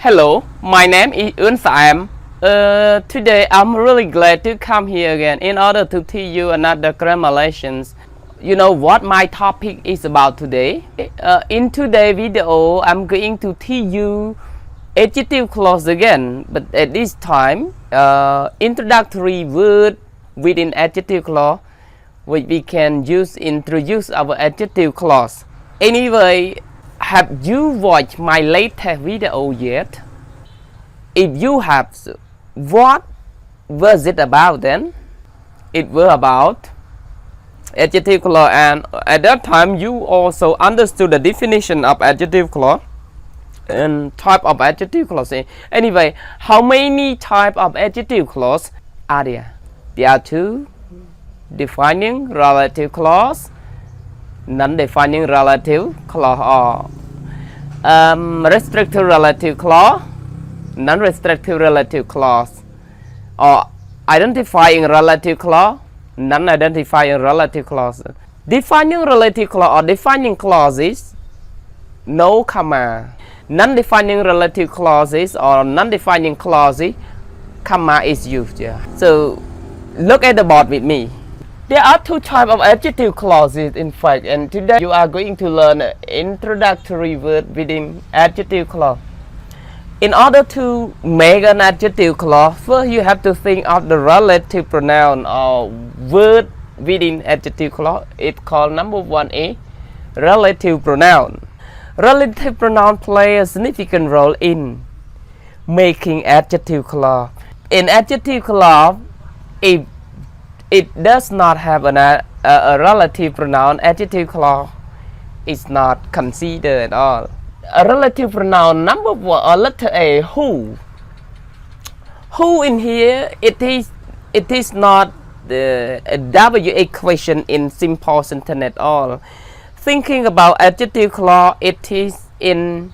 Hello, my name is Eun Sam. Today I'm really glad to come here again in order to teach you another grammar lessons. You know what my topic is about today? In today's video, I'm going to teach you adjective clause again, but at this time, introductory word within adjective clause, which we can use introduce our adjective clause. Anyway, have you watched my latest video yet? If you have, what was it about then? It was about adjective clause, and at that time you also understood the definition of adjective clause and type of adjective clause. Anyway, how many type of adjective clause are there? There are two: defining relative clause, non-defining relative clause, or restrictive relative clause, non-restrictive relative clause, or identifying relative clause, non-identifying relative clause. Defining relative clause or defining clauses, no comma. Non-defining relative clauses or non-defining clauses, comma is used. So look at the board with me. There are two types of adjective clauses, in fact, and today you are going to learn an introductory word within adjective clause. In order to make an adjective clause, first you have to think of the relative pronoun or word within adjective clause. It's called number one is relative pronoun. Relative pronoun play a significant role in making adjective clause. In adjective clause, if it does not have a relative pronoun, adjective clause is not considered at all. A relative pronoun number one or letter A, who. Who in here, it is not the WA question in simple sentence at all. Thinking about adjective clause, it is in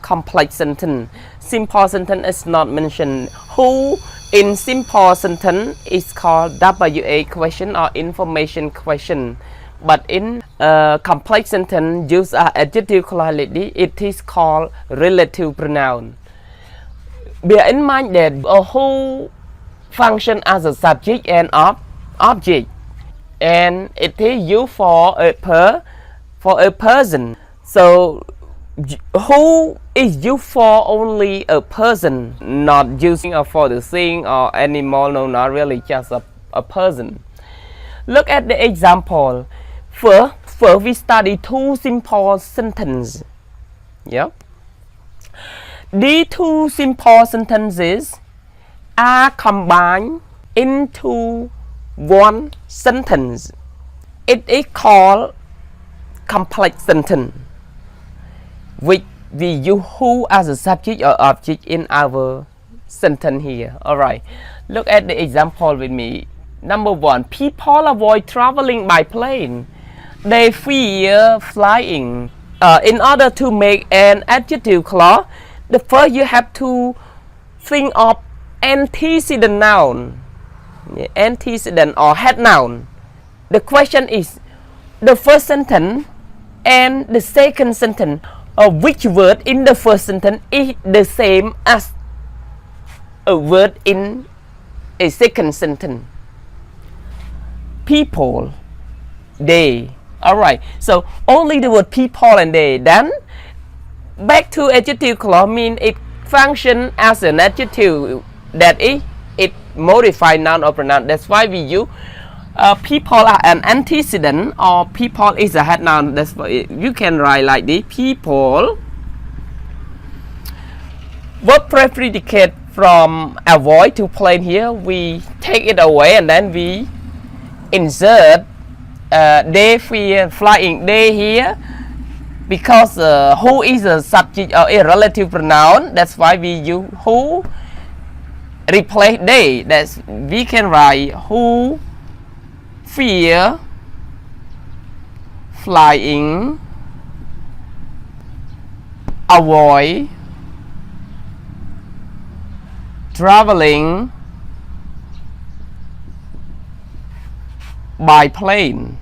complex sentence. Simple sentence is not mentioned. Who in simple sentence is called WA question or information question. But in complex sentence use adjective clause, it is called relative pronoun. Bear in mind that who function as a subject and object, and it is used for a person. So who is used for only a person, not using for the thing or animal. No, not really, just a person. Look at the example. First we study two simple sentences. Yeah. These two simple sentences are combined into one sentence. It is called complex sentence, which we use who as a subject or object in our sentence here. Alright, look at the example with me. Number one, people avoid traveling by plane. They fear flying. In order to make an adjective clause, the first you have to think of antecedent noun, antecedent or head noun. The question is, the first sentence and the second sentence, which word in the first sentence is the same as a word in a second sentence? People, they. Alright, so only the word people and they. Then back to adjective clause mean it function as an adjective, that is, it modify noun or pronoun. That's why we use people are an antecedent or people is a head noun. That's why you can write like this: people. Verb predicate from avoid to plane here, we take it away and then we insert they fear flying. They here, because who is a subject or a relative pronoun, that's why we use who replace they. That's we can write who fear flying, avoid traveling by plane.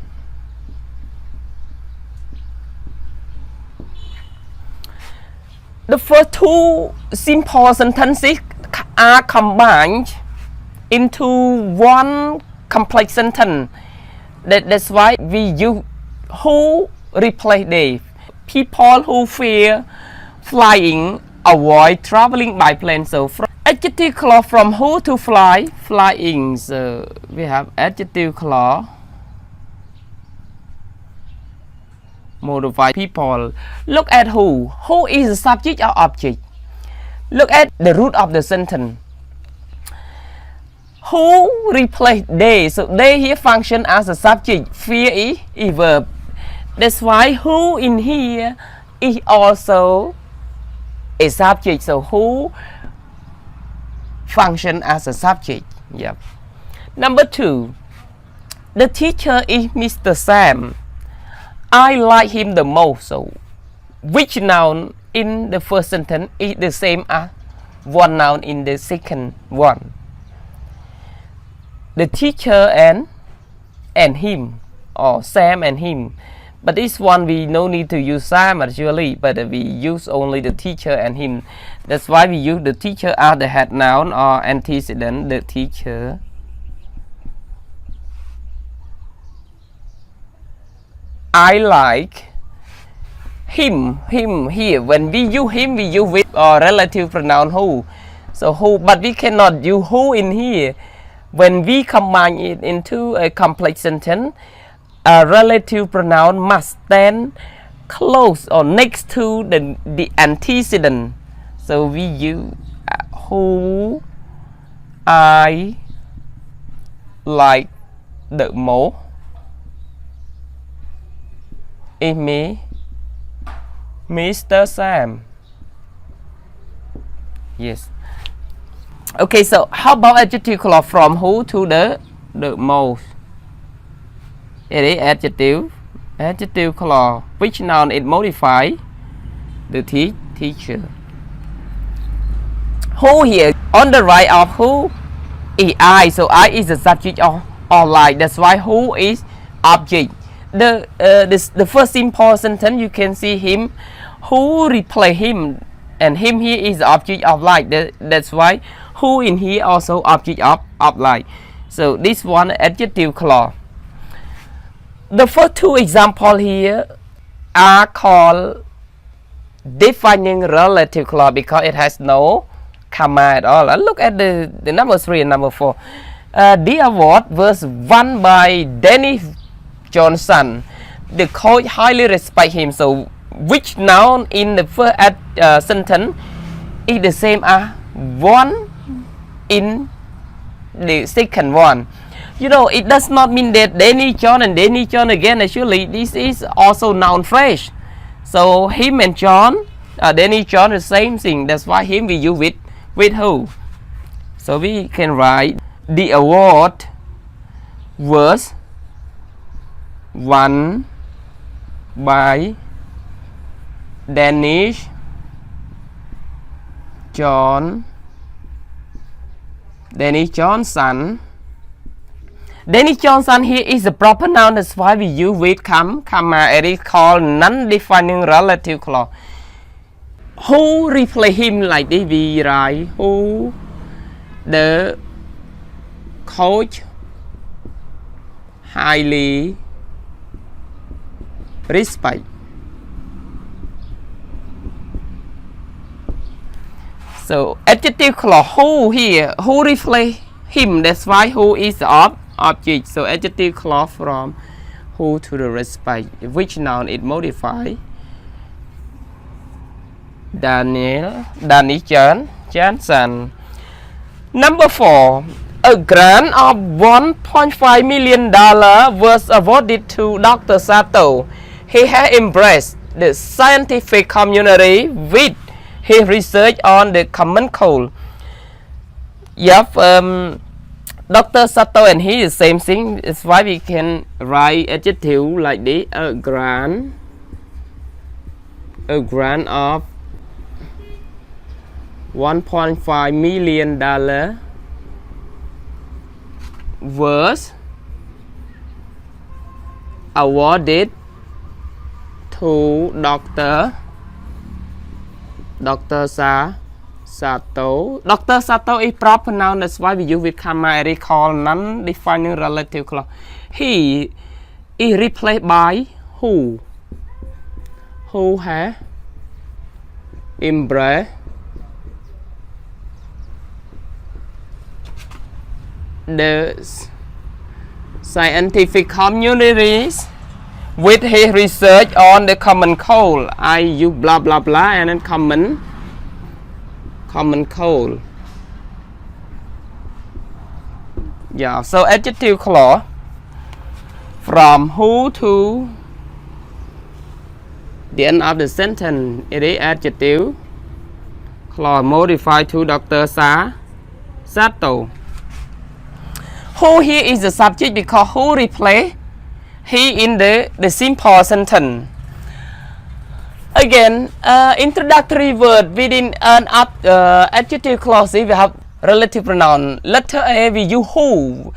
the first two simple sentences are combined into one complex sentence. That's why we use who replace they. People who fear flying avoid traveling by plane. So adjective clause from who to fly, flying. So we have adjective clause modify people. Look at who. Who is the subject or object? Look at the root of the sentence. Who replace they? So they here function as a subject. Fear is a verb. That's why who in here is also a subject. So who function as a subject. Yep. Number 2. The teacher is Mr. Sam. I like him the most. So which noun in the first sentence is the same as one noun in the second one? The teacher and him, or Sam and him. But this one we no need to use Sam actually, but we use only the teacher and him. That's why we use the teacher as the head noun or antecedent, the teacher. I like him here. When we use him, we use with or relative pronoun who. So who, but we cannot use who in here. When we combine it into a complex sentence, a relative pronoun must stand close or next to the antecedent. So we use who I like the most is me, Mr. Sam. Yes. Okay, so how about adjective clause from who to the most? It is adjective clause. Which noun it modify? The teacher. Who here on the right of who is I. So I is the subject of like. That's why who is object. The first simple sentence you can see him. Who replace him, and him here is the object of like. That's why who in here also object of like. So this one adjective clause. The first two examples here are called defining relative clause because it has no comma at all. Look at the number 3 and number 4. The award was won by Danny Johnson. The coach highly respect him. So which noun in the first sentence is the same as one in the second one? You know, it does not mean that Danny John and Danny John again. Actually, this is also noun phrase. So him and John, Danny John, the same thing. That's why him we use with who. So we can write the award was won by Danny Johnson. Danny Johnson here is the proper noun. That's why we use with comma. It is called non-defining relative clause. Who replace him like this? We write who the coach highly respect. So adjective clause who here, who replace him. That's why who is the object. So adjective clause from who to the respect. Which noun it modify? Danny Johnson. Number 4. A grant of $1.5 million was awarded to Dr. Sato. He has embraced the scientific community with his research on the common cold. Yep, Dr. Sato and he is same thing. It's why we can write adjective like this. A grant of $1.5 million was awarded to Dr. Dr. Sato. Dr. Sato is proper noun, that's why we use with comma. It is called non-defining relative clause. He is replaced by who? Who has embraced the scientific communities with his research on the common cold. I use blah blah blah and then common cold. Yeah, so adjective clause from who to the end of the sentence, it is adjective clause modified to Dr. Sato. Who here is the subject because who replace he in the simple sentence. Again, introductory word within an adjective clause, we have relative pronoun. Letter A, we use who.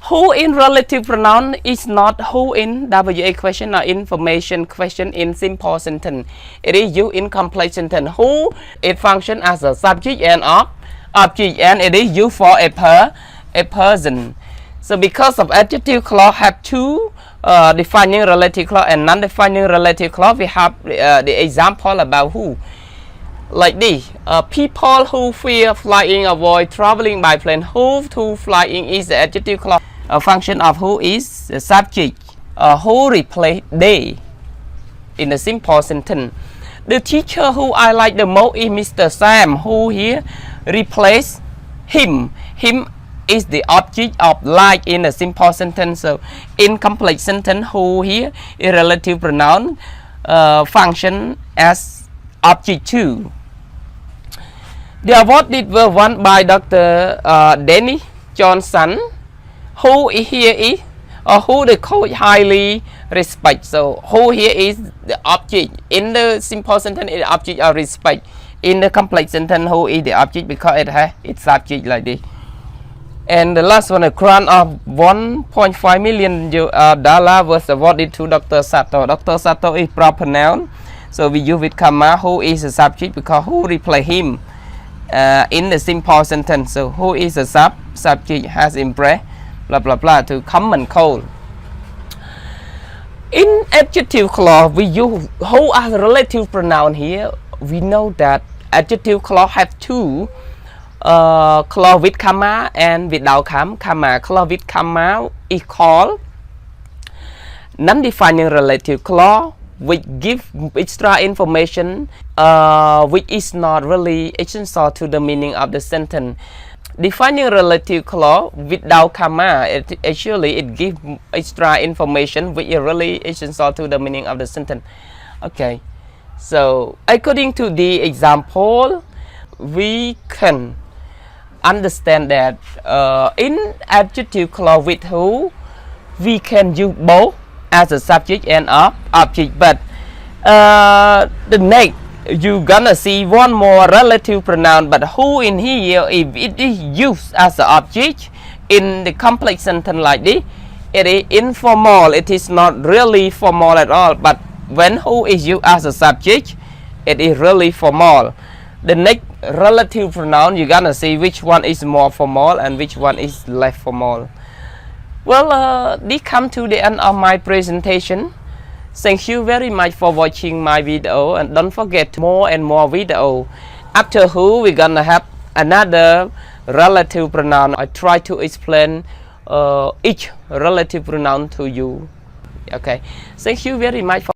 Who in relative pronoun is not who in WA question or information question in simple sentence. It is used in complex sentence. Who, it functions as a subject and object, and it is used for a person. So because of adjective clause have two defining relative clause and non-defining relative clause, we have the example about who. Like this, people who fear flying avoid traveling by plane. Who to flying is the adjective clause. A function of who is the subject. Who replace they in the simple sentence. The teacher who I like the most is Mr. Sam, who here replace him. Him is the object of like in a simple sentence. So in complex sentence, who here is relative pronoun function as object too. The awarded were won by Dr. Denny Johnson, who here is who the coach highly respect. So who here is the object in the simple sentence is the object of respect. In the complex sentence, who is the object because it has its subject like this. And the last one, a grant of $1.5 million was awarded to Dr. Sato. Dr. Sato is proper noun, so we use with comma. Who is the subject because who replace him in the simple sentence. So who is the subject has impressed blah blah blah to common cold. In adjective clause, we use who as relative pronoun here. We know that adjective clause have two. Clause with comma and without comma. Clause with comma is called non-defining relative clause, which give extra information which is not really essential to the meaning of the sentence. Defining relative clause without comma, it gives extra information which is really essential to the meaning of the sentence. Okay, so according to the example, we can understand that in adjective clause with who, we can use both as a subject and object, but the next you gonna see one more relative pronoun, but who in here, if it is used as an object in the complex sentence like this, it is informal. It is not really formal at all, but when who is used as a subject, it is really formal. The next relative pronoun, you're gonna see which one is more formal and which one is less formal. Well, this come to the end of my presentation. Thank you very much for watching my video, and don't forget more and more video. After who, we're gonna have another relative pronoun. I try to explain each relative pronoun to you. Okay, thank you very much for